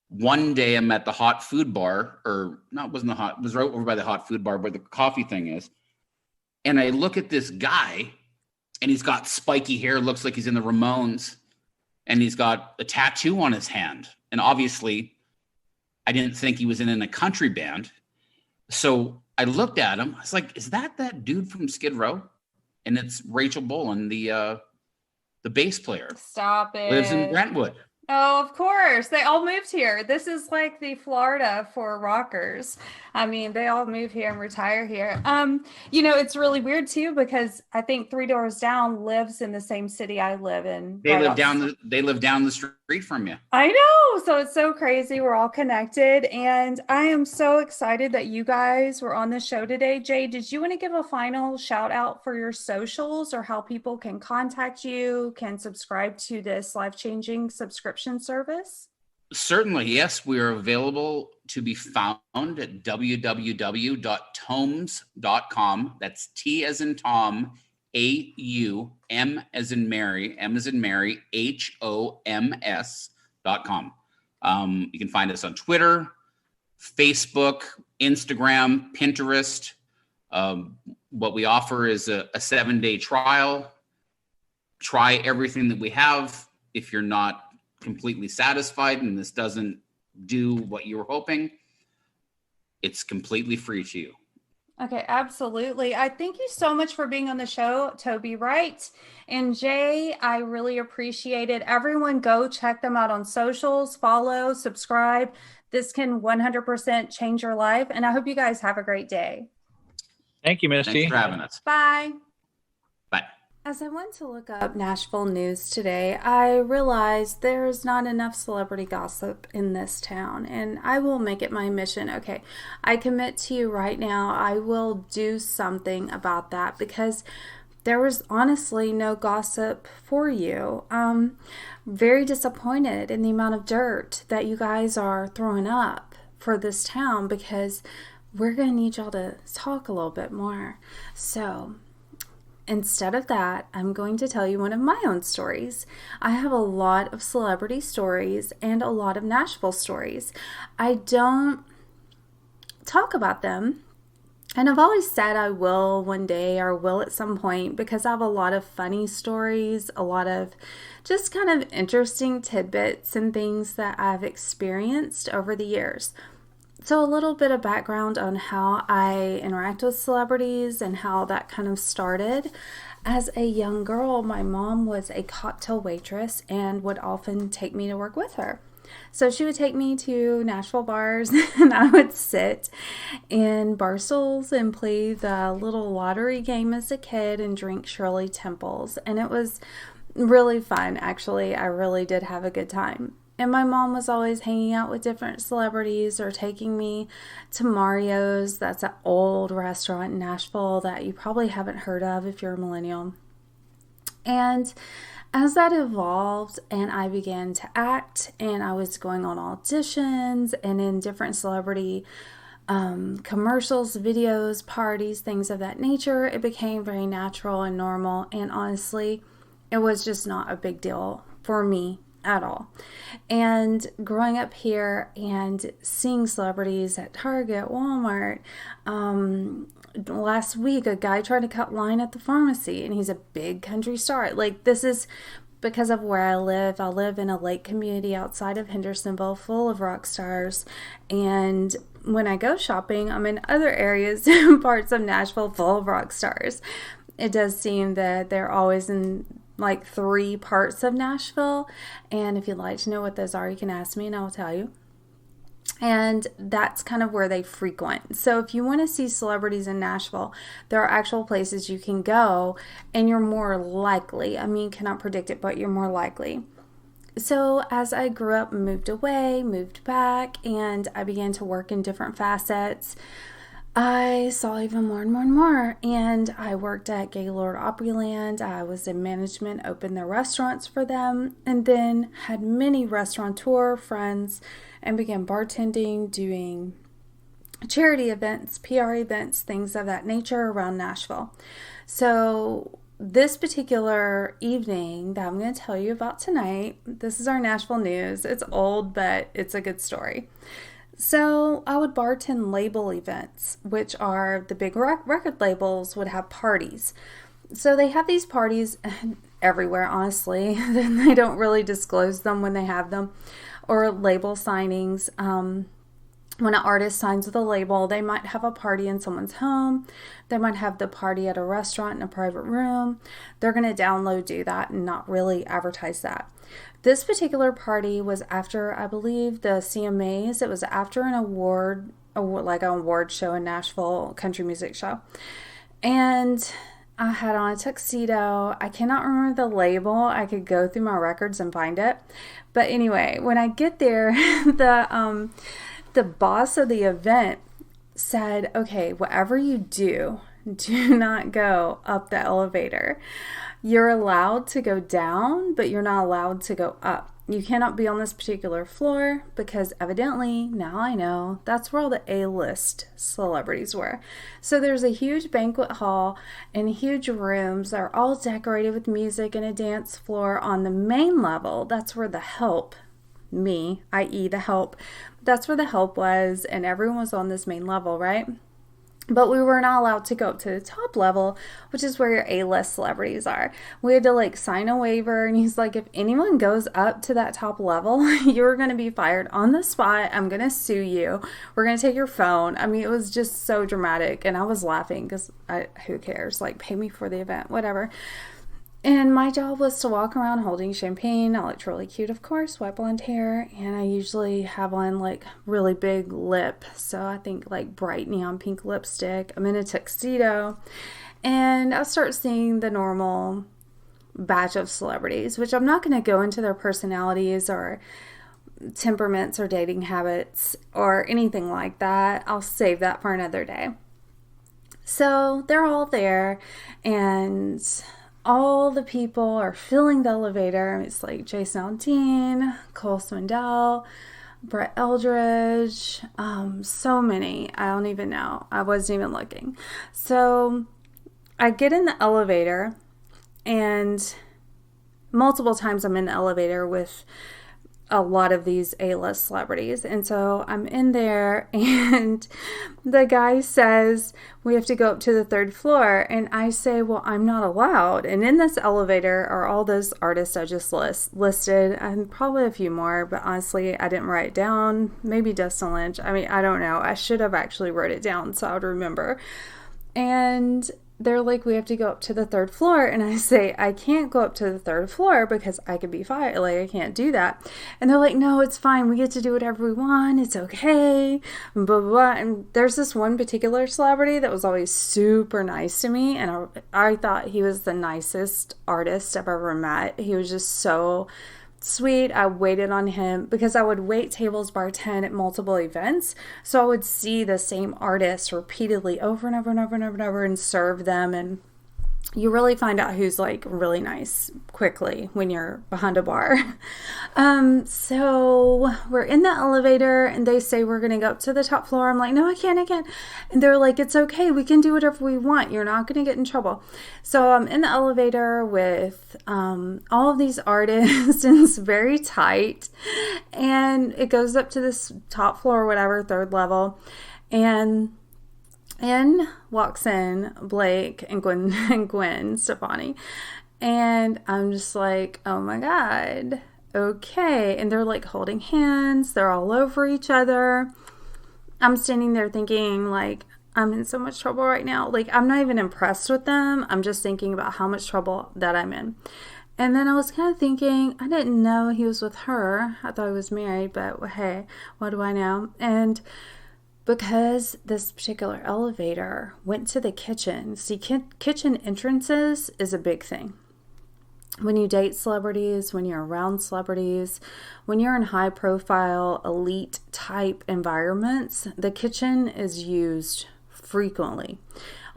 One day I'm at the hot food bar, or no, it wasn't it was right over by the hot food bar where the coffee thing is. And I look at this guy, and he's got spiky hair, looks like he's in the Ramones, and he's got a tattoo on his hand. And obviously, I didn't think he was in a country band. So I looked at him. I was like, is that dude from Skid Row? and it's Rachel Bolan, the bass player. Stop it. Lives in Brentwood. Oh, of course. They all moved here. This is like the Florida for rockers. I mean, they all move here and retire here. It's really weird too, because I think Three Doors Down lives in the same city I live in. They live down the street from you. I know. So it's so crazy. We're all connected. And I am so excited that you guys were on the show today. Jay, did you want to give a final shout out for your socials or how people can contact you, can subscribe to this life-changing subscription service? Certainly, yes. We are available to be found at www.tomes.com. That's T as in Tom, A-U, M as in Mary, HOMS.com. You can find us on Twitter, Facebook, Instagram, Pinterest. What we offer is a 7-day trial. Try everything that we have. If you're not completely satisfied and this doesn't do what you were hoping, it's completely free to you. Okay, absolutely. I thank you so much for being on the show, Toby Wright. And Jay, I really appreciate it. Everyone go check them out on socials, follow, subscribe. This can 100% change your life. And I hope you guys have a great day. Thank you, Misty. Thanks for having us. Bye. Bye. As I went to look up Nashville news today, I realized there's not enough celebrity gossip in this town, and I will make it my mission. Okay, I commit to you right now, I will do something about that because there was honestly no gossip for you. Very disappointed in the amount of dirt that you guys are throwing up for this town because we're going to need y'all to talk a little bit more. So instead of that, I'm going to tell you one of my own stories. I have a lot of celebrity stories and a lot of Nashville stories. I don't talk about them, and I've always said I will one day or will at some point because I have a lot of funny stories, a lot of just kind of interesting tidbits and things that I've experienced over the years. So a little bit of background on how I interact with celebrities and how that kind of started. As a young girl, my mom was a cocktail waitress and would often take me to work with her. So she would take me to Nashville bars and I would sit in bar stools and play the little lottery game as a kid and drink Shirley Temples. And it was really fun, actually. I really did have a good time. And my mom was always hanging out with different celebrities or taking me to Mario's. That's an old restaurant in Nashville that you probably haven't heard of if you're a millennial. And as that evolved and I began to act and I was going on auditions and in different celebrity commercials, videos, parties, things of that nature, it became very natural and normal. And honestly, it was just not a big deal for me at all. And growing up here and seeing celebrities at Target, Walmart, last week a guy tried to cut line at the pharmacy and he's a big country star. Like, this is because of where I live. I live in a lake community outside of Hendersonville full of rock stars, and when I go shopping, I'm in other areas parts of Nashville full of rock stars. It does seem that they're always in like 3 parts of Nashville, and if you'd like to know what those are, you can ask me and I'll tell you. And that's kind of where they frequent. So if you want to see celebrities in Nashville, there are actual places you can go and you're more likely, I mean, cannot predict it, but you're more likely. So as I grew up and moved away, moved back, and I began to work in different facets, I saw even more and more and more, and I worked at Gaylord Opryland. I was in management, opened their restaurants for them, and then had many restaurateur friends and began bartending, doing charity events, PR events, things of that nature around Nashville. So this particular evening that I'm going to tell you about tonight, this is our Nashville news. It's old, but it's a good story. So I would bartend label events, which are the big record labels would have parties. So they have these parties everywhere, honestly. They don't really disclose them when they have them, or label signings. when an artist signs with a label, they might have a party in someone's home. They might have the party at a restaurant in a private room. They're going to do that and not really advertise that. This particular party was after, I believe, the CMAs. It was after an award show in Nashville, country music show. And I had on a tuxedo. I cannot remember the label. I could go through my records and find it. But anyway, when I get there, the boss of the event said, okay, whatever you do not go up the elevator. You're allowed to go down, but you're not allowed to go up. You cannot be on this particular floor because evidently, now I know, that's where all the A-list celebrities were. So there's a huge banquet hall and huge rooms that are all decorated with music and a dance floor on the main level. That's where the help, me, i.e. the help, that's where the help was, and everyone was on this main level, right? But we were not allowed to go up to the top level, which is where your A-list celebrities are. We had to sign a waiver, and he's like, if anyone goes up to that top level, you're going to be fired on the spot. I'm going to sue you. We're going to take your phone. I mean, it was just so dramatic, and I was laughing because who cares? Pay me for the event, whatever. And my job was to walk around holding champagne. I looked really cute, of course, white blonde hair. And I usually have on really big lip. So I think bright neon pink lipstick. I'm in a tuxedo. And I start seeing the normal batch of celebrities, which I'm not going to go into their personalities or temperaments or dating habits or anything like that. I'll save that for another day. So they're all there, and all the people are filling the elevator. It's Jason Aldean, Cole Swindell, Brett Eldridge, so many. I don't even know. I wasn't even looking. So I get in the elevator, and multiple times I'm in the elevator with a lot of these A-list celebrities. And so I'm in there, and the guy says we have to go up to the 3rd floor. And I say, well, I'm not allowed. And in this elevator are all those artists I just listed, and probably a few more, but honestly, I didn't write it down. Maybe Dustin Lynch. I mean, I don't know. I should have actually wrote it down so I would remember. And they're like, we have to go up to the 3rd floor. And I say, I can't go up to the 3rd floor because I could be fired. I can't do that. And they're like, no, it's fine. We get to do whatever we want. It's okay. Blah, blah, blah. And there's this one particular celebrity that was always super nice to me. And I thought he was the nicest artist I've ever met. He was just so sweet. I waited on him because I would wait tables bartend at multiple events. So I would see the same artist repeatedly over and over and over and over and over and serve them. And you really find out who's really nice quickly when you're behind a bar. So we're in the elevator, and they say we're going to go up to the top floor. I'm like, no, I can't. And they're like, it's okay. We can do whatever we want. You're not going to get in trouble. So I'm in the elevator with all of these artists, and it's very tight. And it goes up to this top floor, whatever, 3rd level. And in walks in Blake and Gwen Stefani. And I'm just like, oh my God. Okay. And they're holding hands. They're all over each other. I'm standing there thinking I'm in so much trouble right now. I'm not even impressed with them. I'm just thinking about how much trouble that I'm in. And then I was kind of thinking, I didn't know he was with her. I thought he was married, but hey, what do I know? And because this particular elevator went to the kitchen. See, kitchen entrances is a big thing. When you date celebrities, when you're around celebrities, when you're in high profile, elite type environments, the kitchen is used frequently.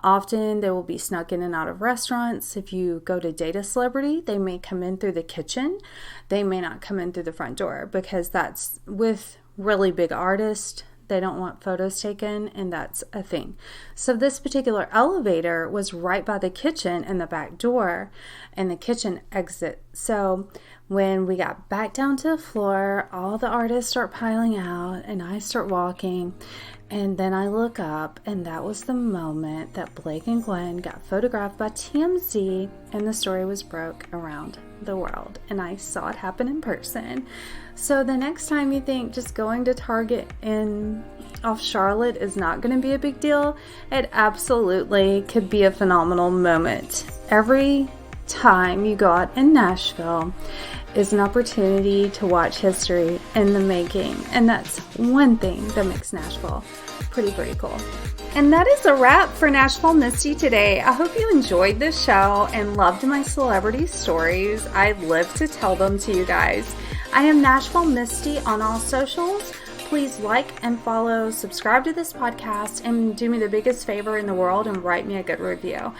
Often they will be snuck in and out of restaurants. If you go to date a celebrity, they may come in through the kitchen. They may not come in through the front door, because that's with really big artists. They don't want photos taken, and that's a thing. So this particular elevator was right by the kitchen and the back door and the kitchen exit. So when we got back down to the floor, all the artists start piling out, and I start walking. And then I look up, and that was the moment that Blake and Gwen got photographed by TMZ, and the story was broke around the world. And I saw it happen in person. So the next time you think just going to Target in off Charlotte is not going to be a big deal. It absolutely could be a phenomenal moment. Every time you go out in Nashville is an opportunity to watch history in the making. And that's one thing that makes Nashville pretty cool. And that is a wrap for Nashville Misty today. I hope you enjoyed this show and loved my celebrity stories. I live to tell them to you guys. I am Nashville Misty on all socials. Please like and follow, subscribe to this podcast, and do me the biggest favor in the world and write me a good review.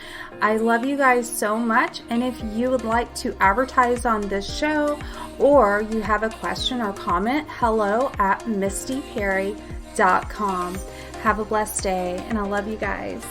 I love you guys so much, and if you would like to advertise on this show or you have a question or comment, hello@mistyperry.com. Have a blessed day, and I love you guys.